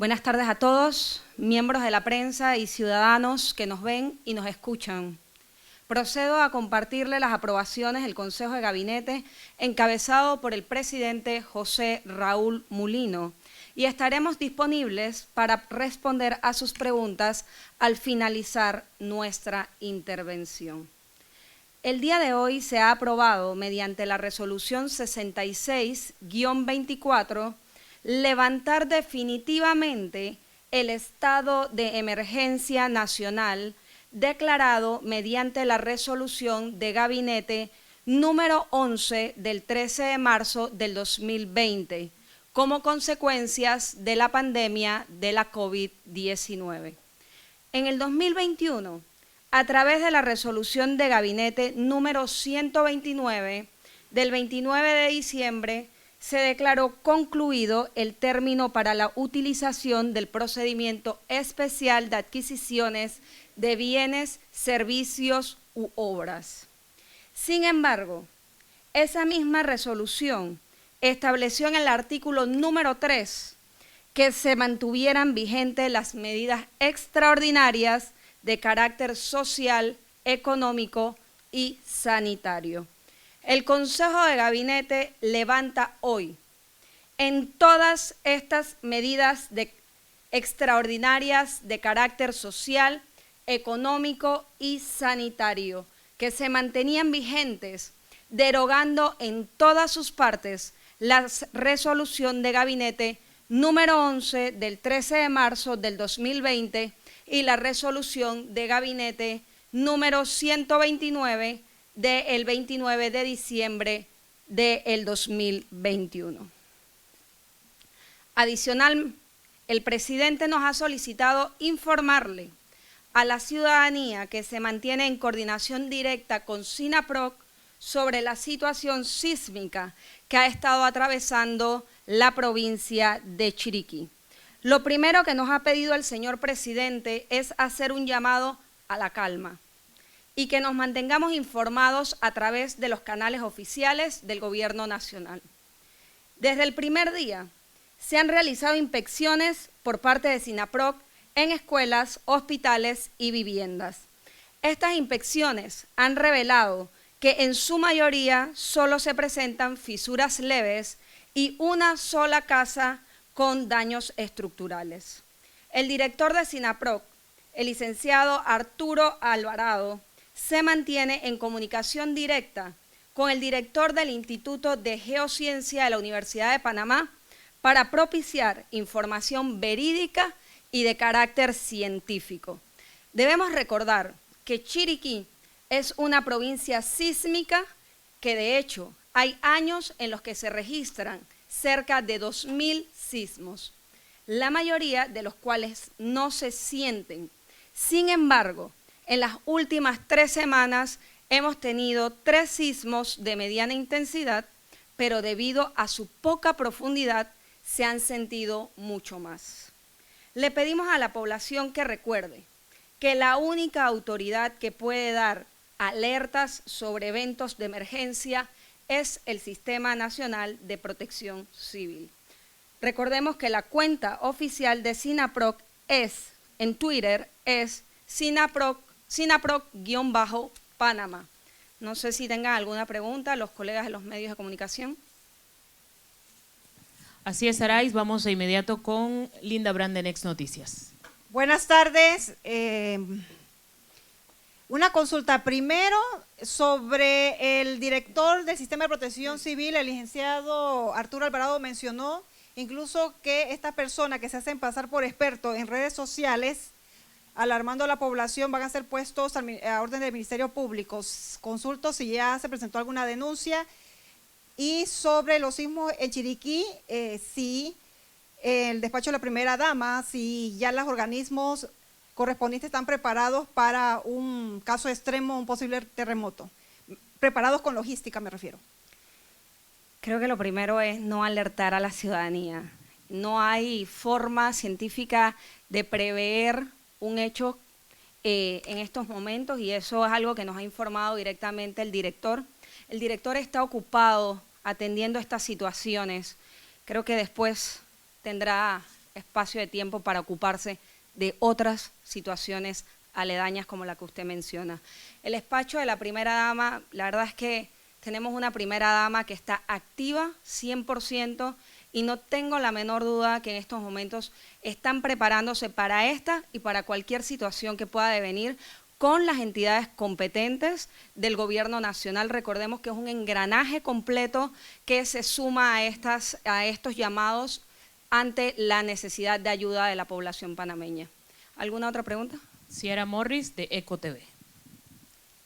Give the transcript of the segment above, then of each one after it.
Buenas tardes a todos, miembros de la prensa y ciudadanos que nos ven y nos escuchan. Procedo a compartirle las aprobaciones del Consejo de Gabinete encabezado por el presidente José Raúl Mulino y estaremos disponibles para responder a sus preguntas al finalizar nuestra intervención. El día de hoy se ha aprobado mediante la resolución 66-24 levantar definitivamente el estado de emergencia nacional declarado mediante la resolución de gabinete número 11 del 13 de marzo del 2020 como consecuencias de la pandemia de la COVID-19. En el 2021, a través de la resolución de gabinete número 129 del 29 de diciembre, se declaró concluido el término para la utilización del procedimiento especial de adquisiciones de bienes, servicios u obras. Sin embargo, esa misma resolución estableció en el artículo número 3 que se mantuvieran vigentes las medidas extraordinarias de carácter social, económico y sanitario. El Consejo de Gabinete levanta hoy en todas estas medidas extraordinarias de carácter social, económico y sanitario que se mantenían vigentes, derogando en todas sus partes la resolución de gabinete número 11 del 13 de marzo del 2020 y la resolución de gabinete número 129 del 29 de diciembre del 2021. Adicional, el presidente nos ha solicitado informarle a la ciudadanía que se mantiene en coordinación directa con SINAPROC sobre la situación sísmica que ha estado atravesando la provincia de Chiriquí. Lo primero que nos ha pedido el señor presidente es hacer un llamado a la calma y que nos mantengamos informados a través de los canales oficiales del Gobierno Nacional. Desde el primer día se han realizado inspecciones por parte de SINAPROC en escuelas, hospitales y viviendas. Estas inspecciones han revelado que en su mayoría solo se presentan fisuras leves y una sola casa con daños estructurales. El director de SINAPROC, el licenciado Arturo Alvarado, se mantiene en comunicación directa con el director del Instituto de Geociencia de la Universidad de Panamá para propiciar información verídica y de carácter científico. Debemos recordar que Chiriquí es una provincia sísmica que de hecho hay años en los que se registran cerca de 2.000 sismos, la mayoría de los cuales no se sienten. Sin embargo, en las últimas 3 semanas hemos tenido 3 sismos de mediana intensidad, pero debido a su poca profundidad se han sentido mucho más. Le pedimos a la población que recuerde que la única autoridad que puede dar alertas sobre eventos de emergencia es el Sistema Nacional de Protección Civil. Recordemos que la cuenta oficial de SINAPROC en Twitter es SINAPROC-Panamá. No sé si tengan alguna pregunta los colegas de los medios de comunicación. Así es, Arais. Vamos de inmediato con Linda Brand de Next Noticias. Buenas tardes. Una consulta primero sobre el director del Sistema de Protección Civil, el licenciado Arturo Alvarado, mencionó incluso que estas personas que se hacen pasar por expertos en redes sociales, alarmando a la población, van a ser puestos a orden del Ministerio Público. Consulto si ya se presentó alguna denuncia. Y sobre los sismos en Chiriquí, si el despacho de la primera dama, si ya los organismos correspondientes están preparados para un caso extremo, un posible terremoto. Preparados con logística, me refiero. Creo que lo primero es no alertar a la ciudadanía. No hay forma científica de prever un hecho en estos momentos y eso es algo que nos ha informado directamente el director. El director está ocupado atendiendo estas situaciones. Creo que después tendrá espacio de tiempo para ocuparse de otras situaciones aledañas como la que usted menciona. El despacho de la primera dama, la verdad es que tenemos una primera dama que está activa 100% y no tengo la menor duda que en estos momentos están preparándose para esta y para cualquier situación que pueda devenir con las entidades competentes del gobierno nacional. Recordemos que es un engranaje completo que se suma a estos llamados ante la necesidad de ayuda de la población panameña. ¿Alguna otra pregunta? Ciara Morris, de Eco TV.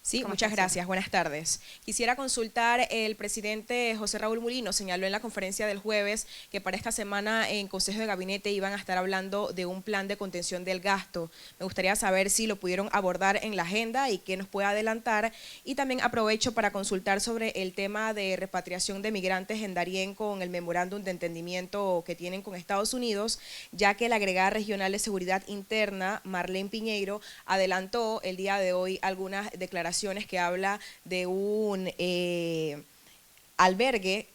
Sí, ¿Cómo muchas estás, gracias. Buenas tardes. Quisiera consultar, el presidente José Raúl Mulino señaló en la conferencia del jueves que para esta semana en Consejo de Gabinete iban a estar hablando de un plan de contención del gasto. Me gustaría saber si lo pudieron abordar en la agenda y qué nos puede adelantar. Y también aprovecho para consultar sobre el tema de repatriación de migrantes en Darién con el memorándum de entendimiento que tienen con Estados Unidos, ya que la agregada regional de seguridad interna, Marlene Piñeiro, adelantó el día de hoy algunas declaraciones que habla de un albergue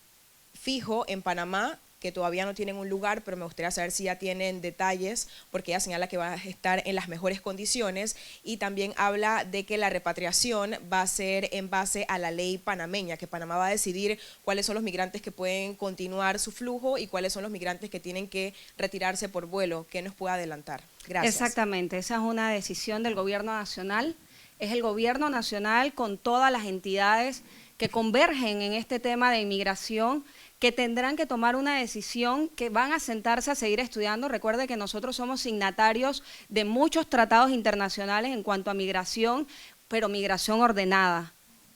fijo en Panamá, que todavía no tienen un lugar, pero me gustaría saber si ya tienen detalles, porque ella señala que va a estar en las mejores condiciones, y también habla de que la repatriación va a ser en base a la ley panameña, que Panamá va a decidir cuáles son los migrantes que pueden continuar su flujo y cuáles son los migrantes que tienen que retirarse por vuelo. ¿Qué nos puede adelantar? Gracias. Exactamente, esa es una decisión del gobierno nacional. Es el gobierno nacional con todas las entidades que convergen en este tema de inmigración que tendrán que tomar una decisión, que van a sentarse a seguir estudiando. Recuerde que nosotros somos signatarios de muchos tratados internacionales en cuanto a migración, pero migración ordenada.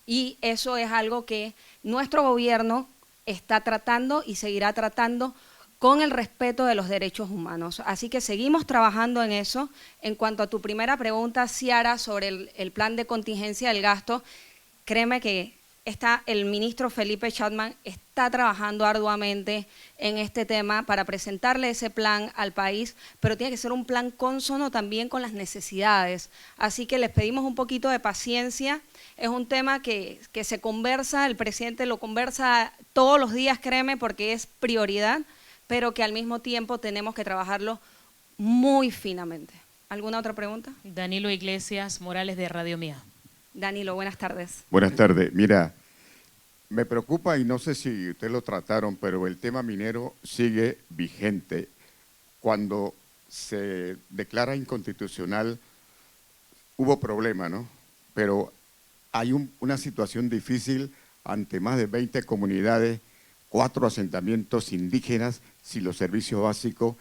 Y eso es algo que nuestro gobierno está tratando y seguirá tratando con el respeto de los derechos humanos. Así que seguimos trabajando en eso. En cuanto a tu primera pregunta, Ciara, sobre el plan de contingencia del gasto, créeme que el ministro Felipe Chapman está trabajando arduamente en este tema para presentarle ese plan al país, pero tiene que ser un plan cónsono también con las necesidades. Así que les pedimos un poquito de paciencia. Es un tema que se conversa, el presidente lo conversa todos los días, créeme, porque es prioridad, pero que al mismo tiempo tenemos que trabajarlo muy finamente. ¿Alguna otra pregunta? Danilo Iglesias Morales, de Radio Mía. Danilo, buenas tardes. Buenas tardes. Mira, me preocupa, y no sé si ustedes lo trataron, pero el tema minero sigue vigente. Cuando se declara inconstitucional hubo problema, ¿no? Pero hay una situación difícil ante más de 20 comunidades, 4 asentamientos indígenas sin los servicios básicos,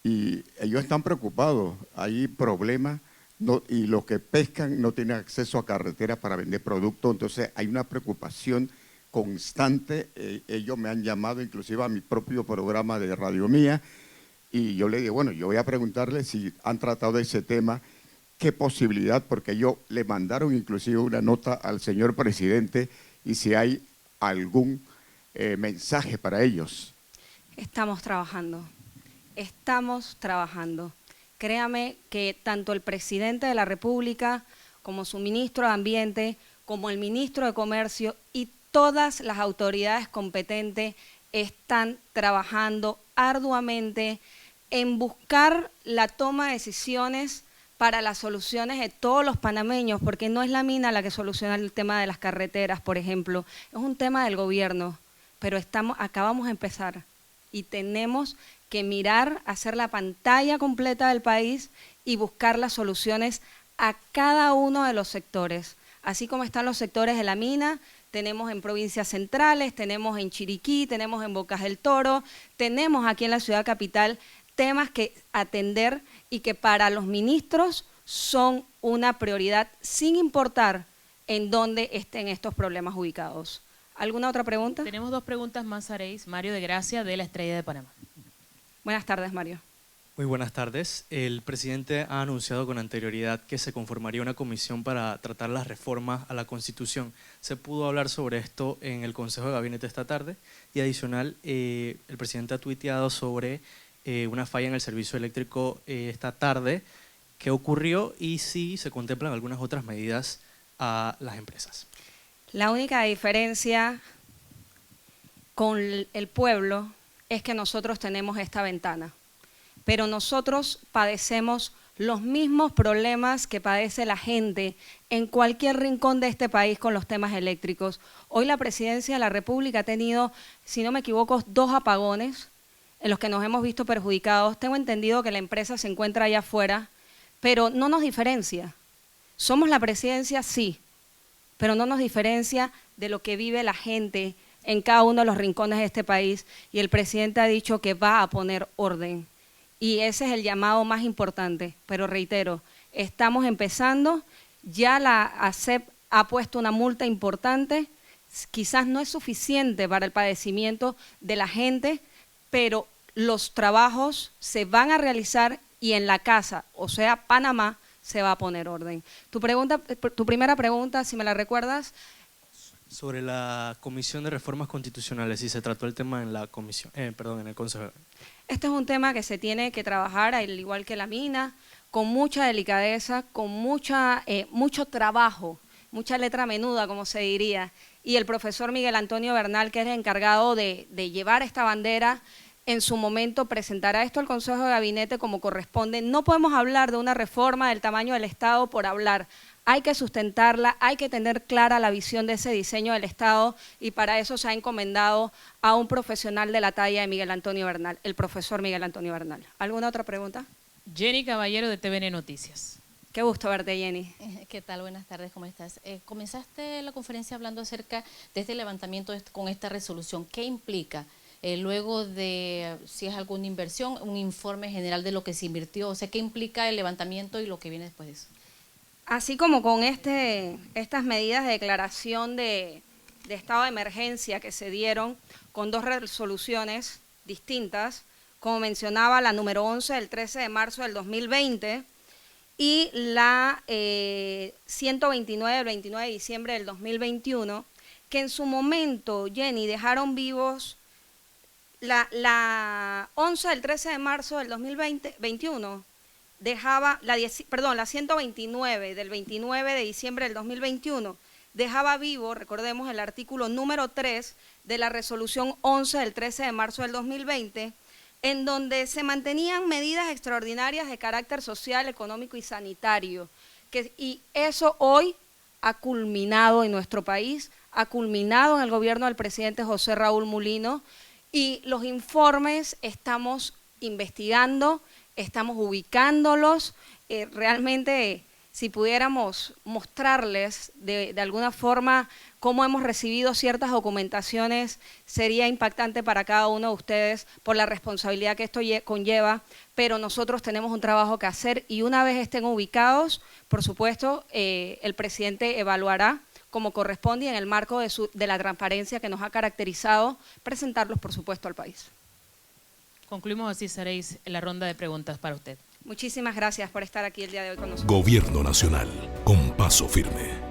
y ellos están preocupados. Hay problemas, y los que pescan no tienen acceso a carreteras para vender productos, entonces hay una preocupación constante. Ellos me han llamado inclusive a mi propio programa de Radio Mía, y yo le digo, bueno, yo voy a preguntarle si han tratado ese tema, qué posibilidad, porque ellos le mandaron inclusive una nota al señor presidente, y si hay algún mensaje para ellos. Estamos trabajando. Créame que tanto el presidente de la República, como su ministro de Ambiente, como el ministro de Comercio y todas las autoridades competentes están trabajando arduamente en buscar la toma de decisiones para las soluciones de todos los panameños, porque no es la mina la que soluciona el tema de las carreteras, por ejemplo, es un tema del gobierno, pero acabamos de empezar y tenemos que mirar, hacer la pantalla completa del país y buscar las soluciones a cada uno de los sectores. Así como están los sectores de la mina, tenemos en provincias centrales, tenemos en Chiriquí, tenemos en Bocas del Toro, tenemos aquí en la ciudad capital temas que atender y que para los ministros son una prioridad sin importar en dónde estén estos problemas ubicados. ¿Alguna otra pregunta? Tenemos 2 preguntas más, Areis. Mario de Gracia, de La Estrella de Panamá. Buenas tardes, Mario. Muy buenas tardes. El presidente ha anunciado con anterioridad que se conformaría una comisión para tratar las reformas a la Constitución. ¿Se pudo hablar sobre esto en el Consejo de Gabinete esta tarde? Y adicional, el presidente ha tuiteado sobre una falla en el servicio eléctrico esta tarde. ¿Qué ocurrió y si se contemplan algunas otras medidas a las empresas? La única diferencia con el pueblo es que nosotros tenemos esta ventana. pero nosotros padecemos los mismos problemas que padece la gente en cualquier rincón de este país con los temas eléctricos. Hoy la Presidencia de la República ha tenido, si no me equivoco, 2 apagones en los que nos hemos visto perjudicados. Tengo entendido que la empresa se encuentra allá afuera, pero no nos diferencia. Somos la Presidencia, sí, pero no nos diferencia de lo que vive la gente en cada uno de los rincones de este país, y el presidente ha dicho que va a poner orden. Y ese es el llamado más importante, pero reitero, estamos empezando, ya la ASEP ha puesto una multa importante, quizás no es suficiente para el padecimiento de la gente, pero los trabajos se van a realizar y en la casa, o sea, Panamá, se va a poner orden. Tu primera pregunta, si me la recuerdas. Sobre la Comisión de Reformas Constitucionales, si se trató el tema en la comisión, en el Consejo. Este es un tema que se tiene que trabajar, al igual que la mina, con mucha delicadeza, con mucho trabajo, mucha letra menuda, como se diría. Y el profesor Miguel Antonio Bernal, que es el encargado de llevar esta bandera, en su momento presentará esto al Consejo de Gabinete como corresponde. No podemos hablar de una reforma del tamaño del Estado por hablar. Hay que sustentarla, hay que tener clara la visión de ese diseño del Estado, y para eso se ha encomendado a un profesional de la talla de Miguel Antonio Bernal, el profesor Miguel Antonio Bernal. ¿Alguna otra pregunta? Jenny Caballero, de TVN Noticias. Qué gusto verte, Jenny. ¿Qué tal? Buenas tardes, ¿cómo estás? Comenzaste la conferencia hablando acerca de este levantamiento con esta resolución. ¿Qué implica? Luego de, si es alguna inversión, un informe general de lo que se invirtió, o sea, ¿qué implica el levantamiento y lo que viene después de eso? Así como con estas medidas de declaración de estado de emergencia que se dieron con 2 resoluciones distintas, como mencionaba, la número 11 del 13 de marzo del 2020 y la 129 del 29 de diciembre del 2021, que en su momento, Jenny, dejaron vivos la 11 del 13 de marzo del 2021, dejaba, la 129 del 29 de diciembre del 2021, dejaba vivo, recordemos, el artículo número 3 de la resolución 11 del 13 de marzo del 2020, en donde se mantenían medidas extraordinarias de carácter social, económico y sanitario. Y eso hoy ha culminado en nuestro país, ha culminado en el gobierno del presidente José Raúl Mulino, y los informes estamos investigando, estamos ubicándolos. Realmente, si pudiéramos mostrarles de alguna forma cómo hemos recibido ciertas documentaciones, sería impactante para cada uno de ustedes por la responsabilidad que esto conlleva, pero nosotros tenemos un trabajo que hacer, y una vez estén ubicados, por supuesto, el presidente evaluará como corresponde y en el marco de la transparencia que nos ha caracterizado, presentarlos, por supuesto, al país. Concluimos así, Sareis, la ronda de preguntas para usted. Muchísimas gracias por estar aquí el día de hoy con nosotros. Gobierno Nacional, con paso firme.